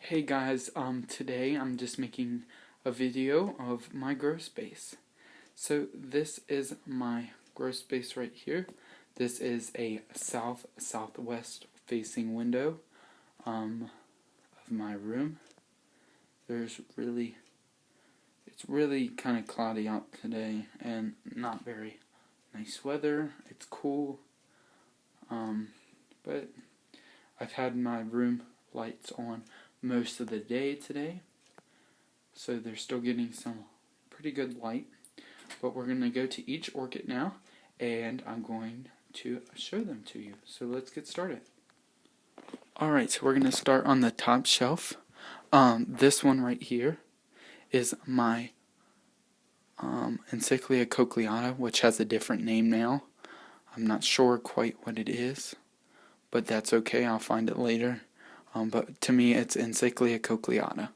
Hey guys, today I'm just making a video of my grow space. So this is my grow space right here. This is a southwest facing window of my room. It's really kind of cloudy out today and not very nice weather. It's cool, but I've had my room lights on most of the day today, so they're still getting some pretty good light. But we're going to go to each orchid now, and I'm going to show them to you. So let's get started. Alright, so we're going to start on the top shelf. This one right here is my Encyclia cochleata, which has a different name now. I'm not sure quite what it is, but that's okay, I'll find it later. But to me, it's Encyclia cochleata.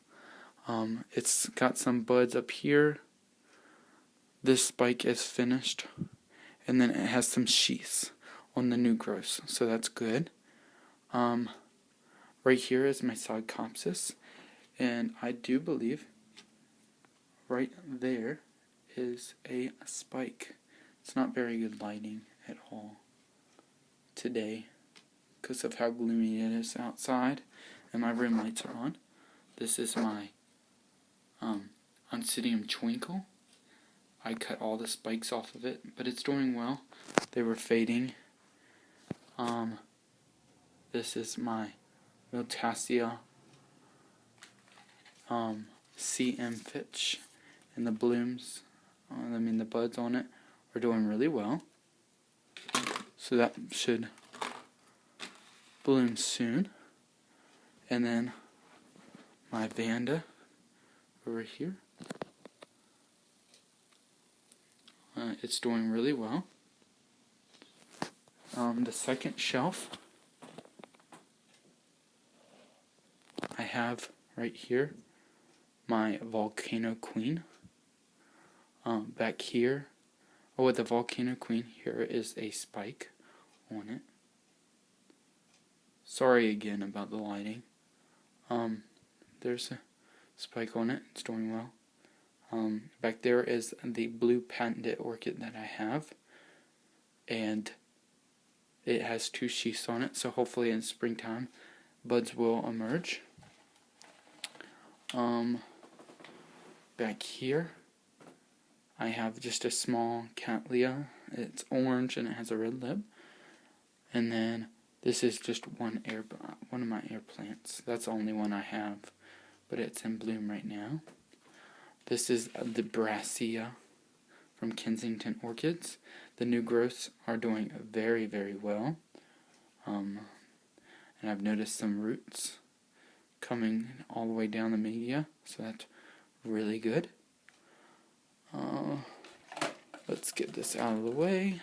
It's got some buds up here. This spike is finished, and then it has some sheaths on the new growths, so that's good. Right here is my Psychopsis, and I do believe right there is a spike. It's not very good lighting at all today because of how gloomy it is outside, and my room lights are on. This is my Oncidium Twinkle. I cut all the spikes off of it, but it's doing well. They were fading. This is my Miltassia CM Fitch, and the blooms, the buds on it are doing really well. So that should bloom soon. And then my Vanda over here. It's doing really well. The second shelf I have right here my Volcano Queen. Back here, with the Volcano Queen, here is a spike on it. Sorry again about the lighting. There's a spike on it. It's doing well. Back there is the blue patented orchid that I have, and it has two sheaths on it, so hopefully in springtime buds will emerge. Back here I have just a small Cattleya. It's orange and it has a red lip. And then this is just one of my air plants. That's the only one I have, but it's in bloom right now. This is the Brassia from Kensington Orchids. The new growths are doing very, very well. And I've noticed some roots coming all the way down the media, so that's really good. Let's get this out of the way.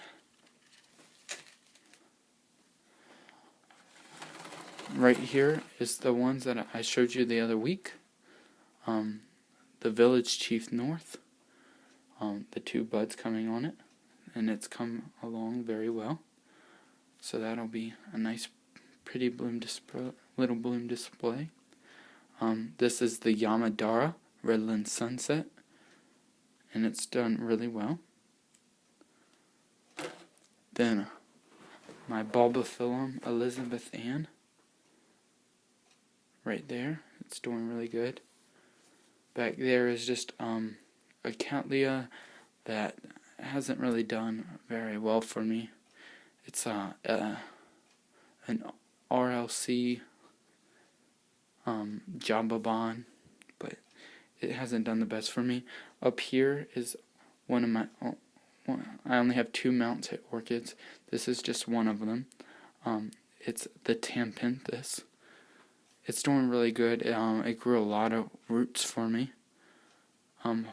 Right here is the ones that I showed you the other week. The Village Chief North. The two buds coming on it, and it's come along very well. So that'll be a nice, pretty little bloom display. This is the Yamadara Redland Sunset, and it's done really well. Then my Bulbophyllum Elizabeth Ann, right there, it's doing really good. Back there is just a Cattleya that hasn't really done very well for me. It's an RLC Jababon, but it hasn't done the best for me. Up here is one of my I only have two mounted orchids. This is just one of them. It's the Tampenthus. It's doing really good. It grew a lot of roots for me.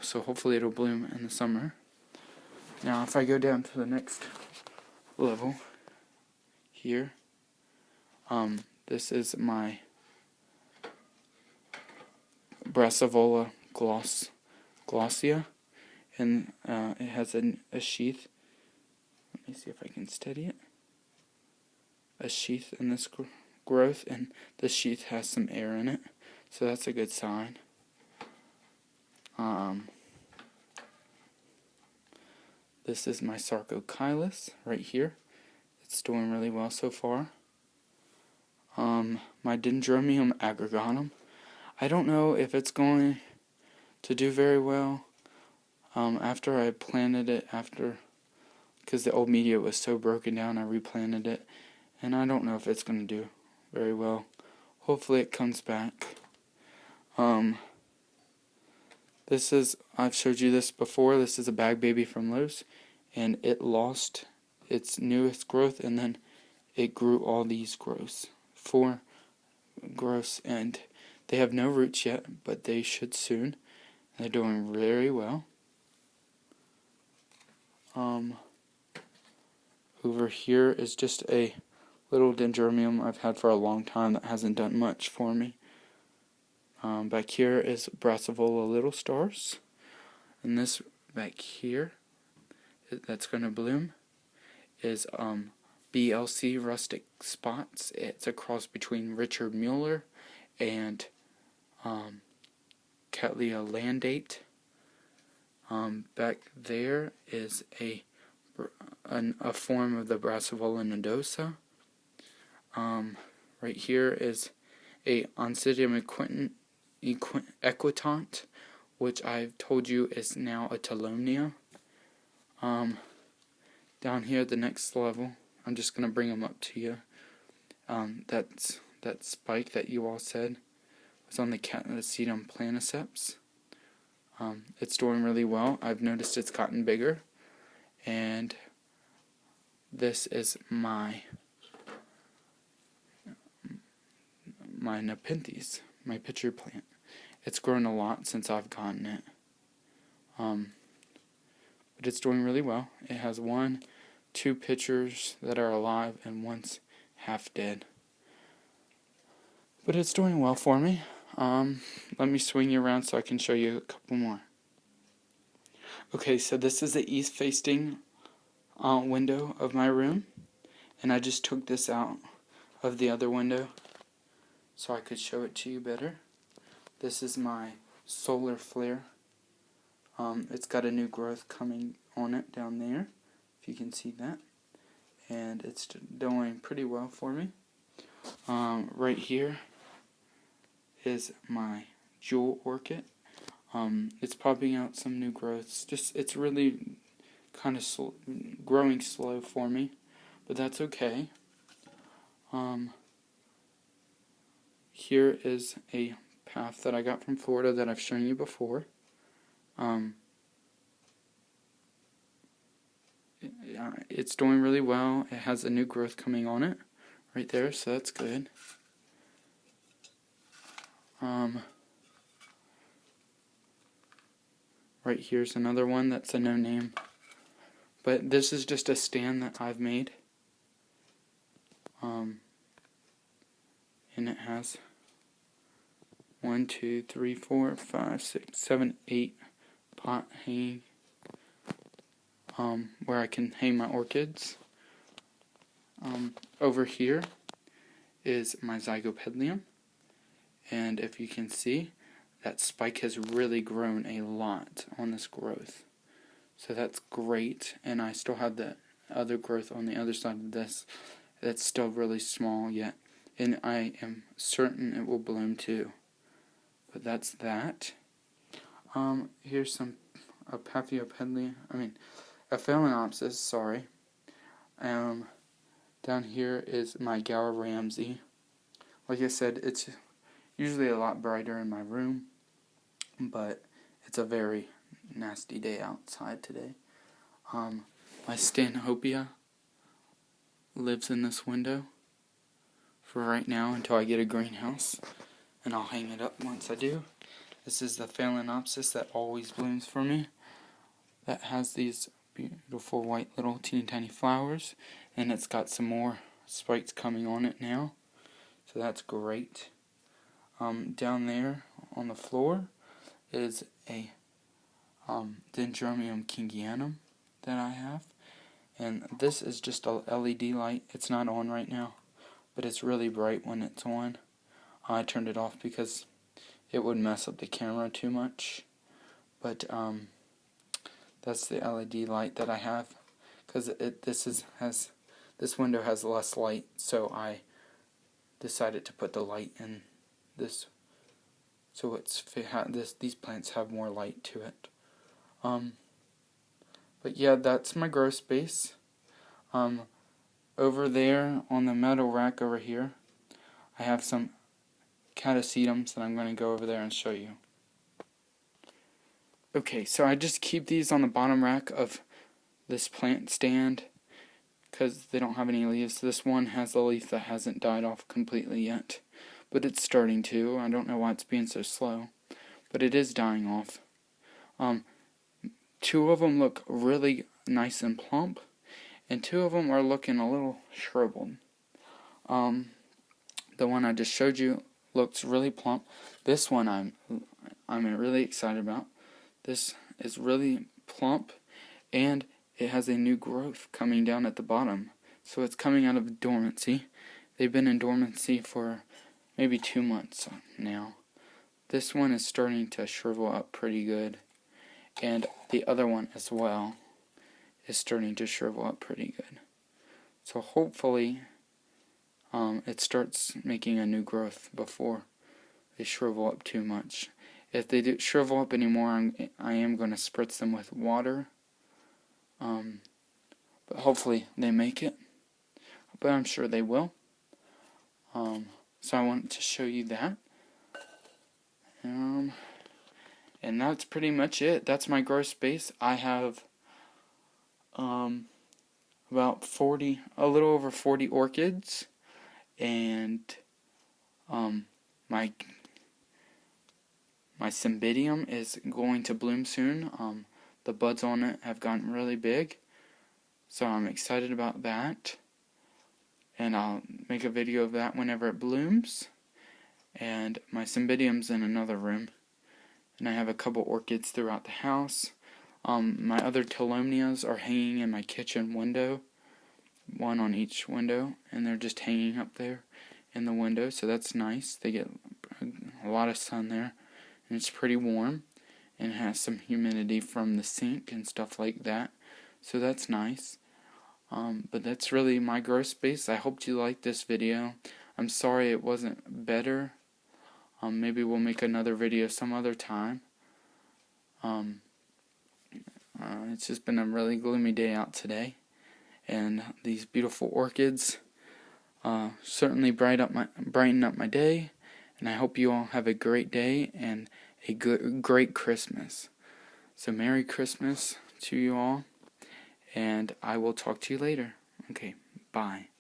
So hopefully it'll bloom in the summer. Now if I go down to the next level here, this is my Brassavola glossia, and it has a sheath. Let me see if I can steady it. A sheath in this growth, and the sheath has some air in it, so that's a good sign. This is my Sarcochilus right here. It's doing really well so far. My Dendrobium aggregatum, I don't know if it's going to do very well. After I planted it, because the old media was so broken down, I replanted it, and I don't know if it's going to do very well. Hopefully it comes back. I've showed you this before. This is a bag baby from Lowe's, and it lost its newest growth, and then it grew all these growths. 4 growths, and they have no roots yet, but they should soon. They're doing very well. Over here is just a little dendrobium I've had for a long time that hasn't done much for me. Back here is Brassavola Little Stars, and this back here that's going to bloom is BLC Rustic Spots. It's a cross between Richard Mueller and Cattleya landate. Back there is a form of the Brassavola nodosa. Right here is a Oncidium equitant, which I've told you is now a Talonia. Down here, the next level, I'm just going to bring them up to you. That's that spike that you all said was on the Sedum planiceps. It's doing really well. I've noticed it's gotten bigger. And this is my Nepenthes, my pitcher plant. It's grown a lot since I've gotten it. But it's doing really well. It has 2 pitchers that are alive and one's half dead. But it's doing well for me. Let me swing you around so I can show you a couple more. Okay, so this is the east-facing window of my room, and I just took this out of the other window so I could show it to you better. This is my solar flare. It's got a new growth coming on it down there, if you can see that, and it's doing pretty well for me. Right here is my jewel orchid. It's popping out some new growths. It's really kind of growing slow for me, but that's okay. Here is a path that I got from Florida that I've shown you before. It's doing really well. It has a new growth coming on it right there, so that's good. Right here's another one that's a no name, but this is just a stand that I've made. And it has 1, 2, 3, 4, 5, 6, 7, 8 pot hanging, where I can hang my orchids. Over here is my Zygopedalium, and if you can see, that spike has really grown a lot on this growth. So that's great, and I still have the other growth on the other side of this that's still really small yet, and I am certain it will bloom too. But that's that. Here's some Phalaenopsis, sorry. Down here is my Gower Ramsay. Like I said, it's usually a lot brighter in my room, but it's a very nasty day outside today. My Stanhopea lives in this window for right now until I get a greenhouse, and I'll hang it up once I do. This is the Phalaenopsis that always blooms for me, that has these beautiful white little teeny tiny flowers, and it's got some more spikes coming on it now, so that's great. Down there on the floor is a Dendrobium kingianum that I have, and this is just a LED light. It's not on right now, but it's really bright when it's on. I turned it off because it would mess up the camera too much. But that's the LED light that I have, because this window has less light, so I decided to put the light in this, so these plants have more light to it. But yeah, that's my grow space. Over there on the metal rack over here, I have some catasetums that I'm going to go over there and show you. Okay, so I just keep these on the bottom rack of this plant stand because they don't have any leaves. This one has a leaf that hasn't died off completely yet, but it's starting to. I don't know why it's being so slow, but it is dying off. Two of them look really nice and plump, and two of them are looking a little shriveled. The one I just showed you looks really plump. This one I'm really excited about. This is really plump, and it has a new growth coming down at the bottom. So it's coming out of dormancy. They've been in dormancy for maybe 2 months now. This one is starting to shrivel up pretty good, and the other one as well is starting to shrivel up pretty good. So hopefully it starts making a new growth before they shrivel up too much. If they do shrivel up anymore, I am going to spritz them with water. But hopefully they make it. But I'm sure they will. So I wanted to show you that. And that's pretty much it. That's my grow space. I have about a little over 40 orchids, and my cymbidium is going to bloom soon. The buds on it have gotten really big, so I'm excited about that, and I'll make a video of that whenever it blooms. And my cymbidium's in another room, and I have a couple orchids throughout the house. My other Telomnias are hanging in my kitchen window, one on each window, and they're just hanging up there in the window, so that's nice. They get a lot of sun there, and it's pretty warm, and it has some humidity from the sink and stuff like that, so that's nice. But that's really my grow space. I hope you liked this video. I'm sorry it wasn't better. Maybe we'll make another video some other time. It's just been a really gloomy day out today, and these beautiful orchids certainly brighten up my day, and I hope you all have a great day and a great Christmas. So Merry Christmas to you all, and I will talk to you later. Okay, bye.